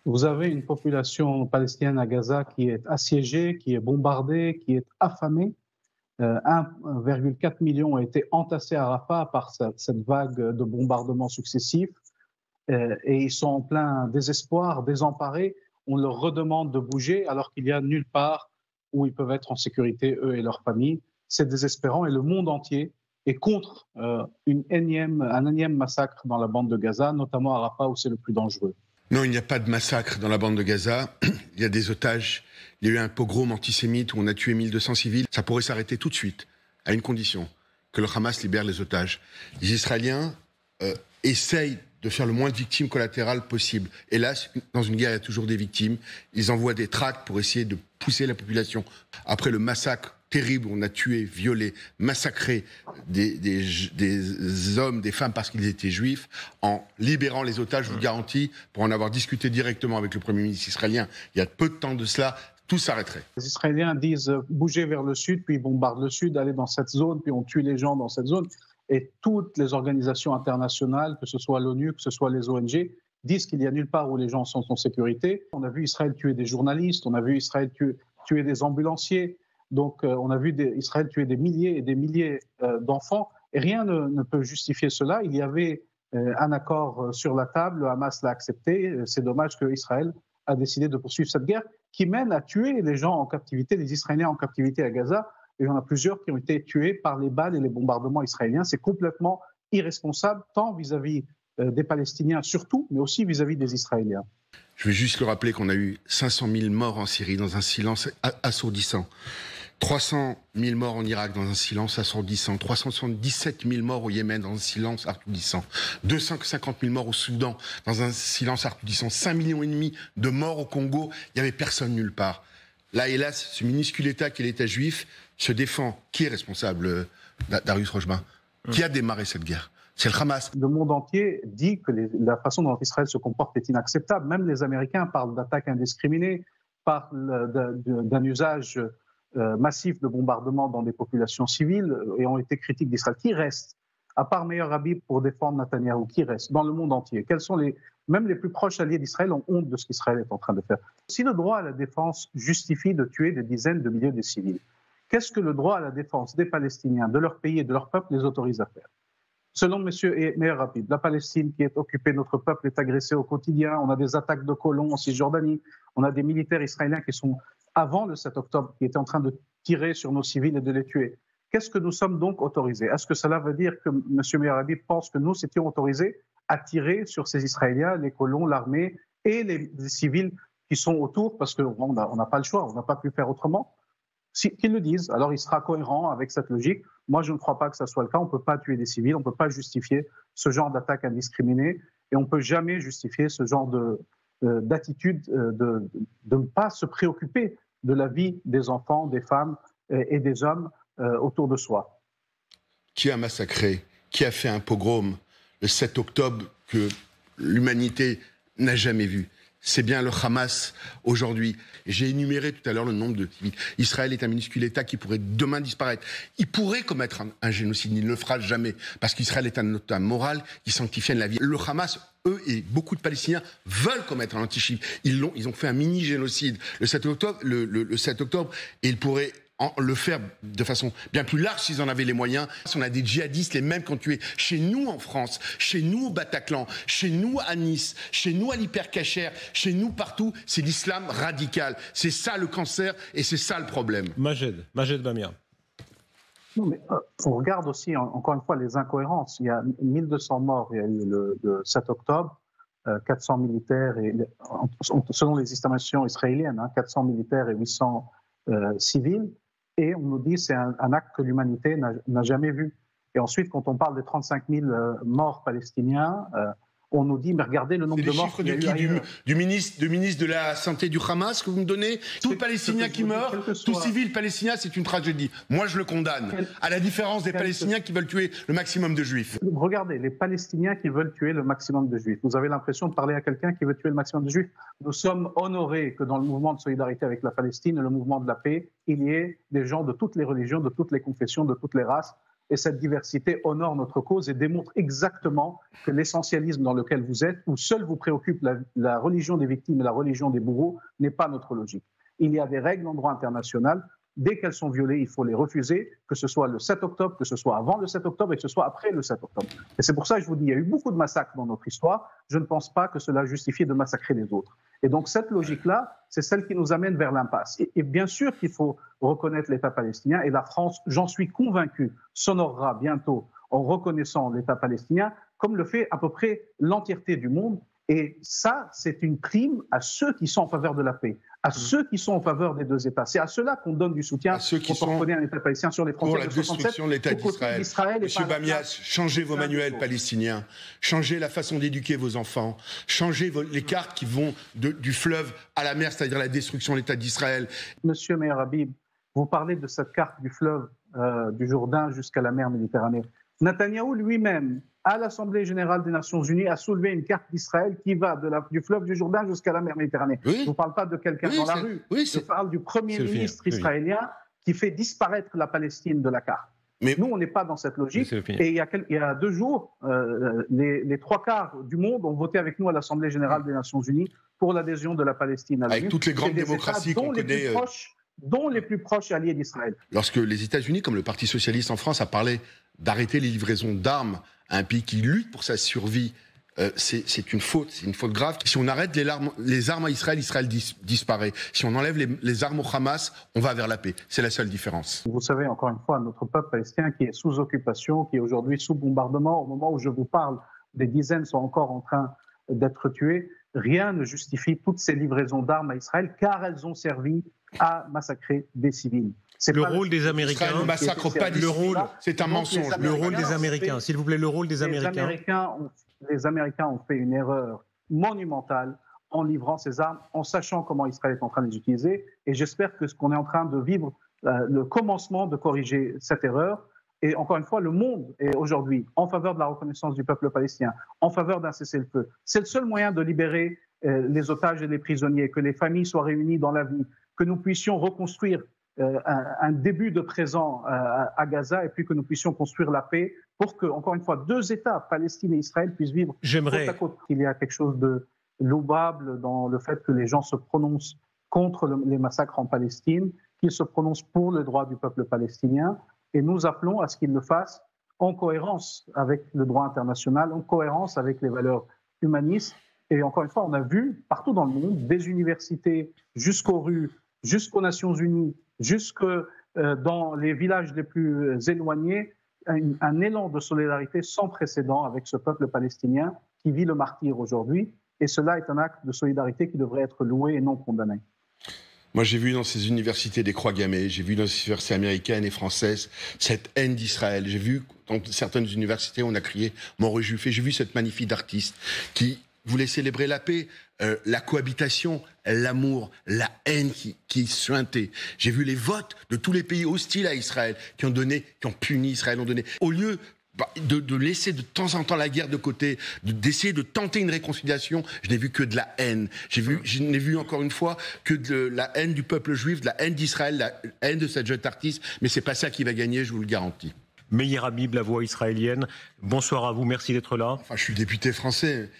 Vous avez une population palestinienne à Gaza qui est assiégée, qui est bombardée, qui est affamée. 1,4 million a été entassé à Rafah par cette vague de bombardements successifs et ils sont en plein désespoir, désemparés. On leur redemande de bouger alors qu'il n'y a nulle part où ils peuvent être en sécurité, eux et leurs familles. C'est désespérant et le monde entier est contre un énième massacre dans la bande de Gaza, notamment à Rafah où c'est le plus dangereux. Non, il n'y a pas de massacre dans la bande de Gaza. Il y a des otages. Il y a eu un pogrom antisémite où on a tué 1200 civils. Ça pourrait s'arrêter tout de suite, à une condition, que le Hamas libère les otages. Les Israéliens essayent de faire le moins de victimes collatérales possible. Hélas, dans une guerre, il y a toujours des victimes. Ils envoient des tracts pour essayer de pousser la population. Après le massacre terrible où on a tué, violé, massacré des hommes, des femmes parce qu'ils étaient juifs, en libérant les otages, je vous garantis, pour en avoir discuté directement avec le Premier ministre israélien, il y a peu de temps de cela, tout s'arrêterait. Les Israéliens disent bouger vers le sud, puis ils bombardent le sud, aller dans cette zone, puis on tue les gens dans cette zone. Et toutes les organisations internationales, que ce soit l'ONU, que ce soit les ONG, disent qu'il n'y a nulle part où les gens sont en sécurité. On a vu Israël tuer des journalistes, on a vu Israël tuer des ambulanciers. Donc, on a vu Israël tuer des milliers et des milliers d'enfants, et rien ne peut justifier cela. Il y avait un accord sur la table, le Hamas l'a accepté. C'est dommage qu'Israël a décidé de poursuivre cette guerre qui mène à tuer les gens en captivité, les Israéliens en captivité à Gaza. Et il y en a plusieurs qui ont été tués par les balles et les bombardements israéliens. C'est complètement irresponsable, tant vis-à-vis des Palestiniens surtout, mais aussi vis-à-vis des Israéliens. Je vais juste le rappeler qu'on a eu 500 000 morts en Syrie dans un silence assourdissant. 300 000 morts en Irak dans un silence assourdissant, 377 000 morts au Yémen dans un silence assourdissant, 250 000 morts au Soudan dans un silence assourdissant, 5,5 millions de morts au Congo, il n'y avait personne nulle part. Là, hélas, ce minuscule État qu'est l'État juif se défend. Qui est responsable, Darius Rochba ? Qui a démarré cette guerre ? C'est le Hamas. Le monde entier dit que la façon dont Israël se comporte est inacceptable. Même les Américains parlent d'attaques indiscriminées, parlent d'un usage massif de bombardements dans des populations civiles et ont été critiques d'Israël. Qui reste, à part Meir Habib pour défendre Netanyahou, qui reste dans le monde entier? Quels sont même les plus proches alliés d'Israël ont honte de ce qu'Israël est en train de faire. Si le droit à la défense justifie de tuer des dizaines de milliers de civils, qu'est-ce que le droit à la défense des Palestiniens, de leur pays et de leur peuple les autorise à faire? Selon M. Meir Habib, la Palestine qui est occupée, notre peuple est agressé au quotidien, on a des attaques de colons en Cisjordanie, on a des militaires israéliens qui sont, avant le 7 octobre, qui étaient en train de tirer sur nos civils et de les tuer. Qu'est-ce que nous sommes donc autorisés? Est-ce que cela veut dire que M. Meir Habib pense que nous étions autorisés à tirer sur ces Israéliens, les colons, l'armée et les civils qui sont autour, parce qu'on n'a pas le choix, on n'a pas pu faire autrement? Qu'ils le disent, alors il sera cohérent avec cette logique. Moi, je ne crois pas que ça soit le cas. On ne peut pas tuer des civils, on ne peut pas justifier ce genre d'attaque indiscriminée et on ne peut jamais justifier ce genre d'attitude de ne pas se préoccuper de la vie des enfants, des femmes et des hommes autour de soi. Qui a massacré, qui a fait un pogrom le 7 octobre que l'humanité n'a jamais vu? C'est bien le Hamas aujourd'hui. J'ai énuméré tout à l'heure le nombre de civils. Israël est un minuscule État qui pourrait demain disparaître. Il pourrait commettre un génocide, il ne le fera jamais, parce qu'Israël est un État moral qui sanctifie la vie. Le Hamas, eux et beaucoup de Palestiniens veulent commettre un antisémitisme. Ils ont fait un mini-génocide le 7 octobre, le 7 octobre, et ils pourraient le faire de façon bien plus large s'ils en avaient les moyens. On a des djihadistes, les mêmes qu'on tuait chez nous en France, chez nous au Bataclan, chez nous à Nice, chez nous à l'Hypercacher, chez nous partout. C'est l'islam radical. C'est ça le cancer et c'est ça le problème. Majed Bamia. Non, mais on regarde aussi, encore une fois, les incohérences. Il y a 1200 morts, il y a eu le 7 octobre, 400 militaires, selon les estimations israéliennes, 400 militaires et 800 civils. Et on nous dit que c'est un acte que l'humanité n'a jamais vu. Et ensuite, quand on parle des 35 000 morts palestiniens, on nous dit, mais regardez le nombre de morts qu'il y a eu ailleurs. Du ministre de la Santé du Hamas que vous me donnez? Tout Palestinien qui meurt, tout civil palestinien, c'est une tragédie. Moi, je le condamne, à la différence des Palestiniens qui veulent tuer le maximum de Juifs. Regardez, les Palestiniens qui veulent tuer le maximum de Juifs. Vous avez l'impression de parler à quelqu'un qui veut tuer le maximum de Juifs. Nous sommes honorés que dans le mouvement de solidarité avec la Palestine, le mouvement de la paix, il y ait des gens de toutes les religions, de toutes les confessions, de toutes les races, et cette diversité honore notre cause et démontre exactement que l'essentialisme dans lequel vous êtes, où seul vous préoccupe la religion des victimes et la religion des bourreaux, n'est pas notre logique. Il y a des règles en droit international. Dès qu'elles sont violées, il faut les refuser, que ce soit le 7 octobre, que ce soit avant le 7 octobre et que ce soit après le 7 octobre. Et c'est pour ça que je vous dis, il y a eu beaucoup de massacres dans notre histoire. Je ne pense pas que cela justifie de massacrer les autres. Et donc cette logique-là, c'est celle qui nous amène vers l'impasse. Et bien sûr qu'il faut reconnaître l'État palestinien, et la France, j'en suis convaincu, s'honorera bientôt en reconnaissant l'État palestinien, comme le fait à peu près l'entièreté du monde. Et ça, c'est une prime à ceux qui sont en faveur de la paix, à ceux qui sont en faveur des deux États. C'est à ceux-là qu'on donne du soutien à ceux qui quand on reconnaît un État palestinien sur les frontières pour la destruction de l'État d'Israël. Monsieur Bamias, changez vos manuels palestiniens, changez la façon d'éduquer vos enfants, changez les cartes qui vont du fleuve à la mer, c'est-à-dire la destruction de l'État d'Israël. Monsieur Meir Habib, vous parlez de cette carte du fleuve du Jourdain jusqu'à la mer Méditerranée. Netanyahou lui-même, à l'Assemblée générale des Nations Unies, a soulevé une carte d'Israël qui va du fleuve du Jourdain jusqu'à la mer Méditerranée. Oui. Je ne vous parle pas de quelqu'un dans la rue, je parle du Premier ministre israélien qui fait disparaître la Palestine de la carte. Mais nous, on n'est pas dans cette logique. Et il y a 2 jours, les 3/4 du monde ont voté avec nous à l'Assemblée générale des Nations Unies pour l'adhésion de la Palestine à l'ONU. Avec toutes les grandes démocraties qu'on connaît. Dont les plus proches alliés d'Israël. Lorsque les États-Unis, comme le Parti socialiste en France, a parlé d'arrêter les livraisons d'armes à un pays qui lutte pour sa survie, c'est une faute grave. Si on arrête les armes à Israël, Israël disparaît. Si on enlève les armes au Hamas, on va vers la paix. C'est la seule différence. Vous savez, encore une fois, notre peuple palestinien qui est sous occupation, qui est aujourd'hui sous bombardement, au moment où je vous parle, des dizaines sont encore en train d'être tués. Rien ne justifie toutes ces livraisons d'armes à Israël, car elles ont servi à massacrer des civils. Le rôle des Américains ne massacre pas des civils, c'est un mensonge. Le rôle des Américains, s'il vous plaît, le rôle des Américains. Les Américains ont fait une erreur monumentale en livrant ces armes, en sachant comment Israël est en train de les utiliser. Et j'espère que ce qu'on est en train de vivre, le commencement de corriger cette erreur. Et encore une fois, le monde est aujourd'hui en faveur de la reconnaissance du peuple palestinien, en faveur d'un cessez-le-feu. C'est le seul moyen de libérer les otages et les prisonniers, que les familles soient réunies dans la vie, que nous puissions reconstruire un début de présent à Gaza et puis que nous puissions construire la paix pour que, encore une fois, 2 États, Palestine et Israël, puissent vivre côte à côte. Il y a quelque chose de louable dans le fait que les gens se prononcent contre les massacres en Palestine, qu'ils se prononcent pour le droit du peuple palestinien, et nous appelons à ce qu'ils le fassent en cohérence avec le droit international, en cohérence avec les valeurs humanistes. Et encore une fois, on a vu partout dans le monde, des universités jusqu'aux rues, jusqu'aux Nations Unies, jusque dans les villages les plus éloignés, un élan de solidarité sans précédent avec ce peuple palestinien qui vit le martyre aujourd'hui. Et cela est un acte de solidarité qui devrait être loué et non condamné. Moi, j'ai vu dans ces universités des croix gammées, j'ai vu dans ces universités américaines et françaises cette haine d'Israël. J'ai vu dans certaines universités, on a crié « mort aux Juifs ». Et j'ai vu cette magnifique artiste qui voulait célébrer la paix, la cohabitation, l'amour, la haine qui suintait. J'ai vu les votes de tous les pays hostiles à Israël qui ont puni Israël, au lieu de laisser de temps en temps la guerre de côté, d'essayer de tenter une réconciliation, je n'ai vu que de la haine. Je n'ai vu encore une fois que de la haine du peuple juif, de la haine d'Israël, la haine de cette jeune artiste, mais c'est pas ça qui va gagner, je vous le garantis. Meir Habib, la voix israélienne, bonsoir à vous, merci d'être là. Enfin, je suis député français.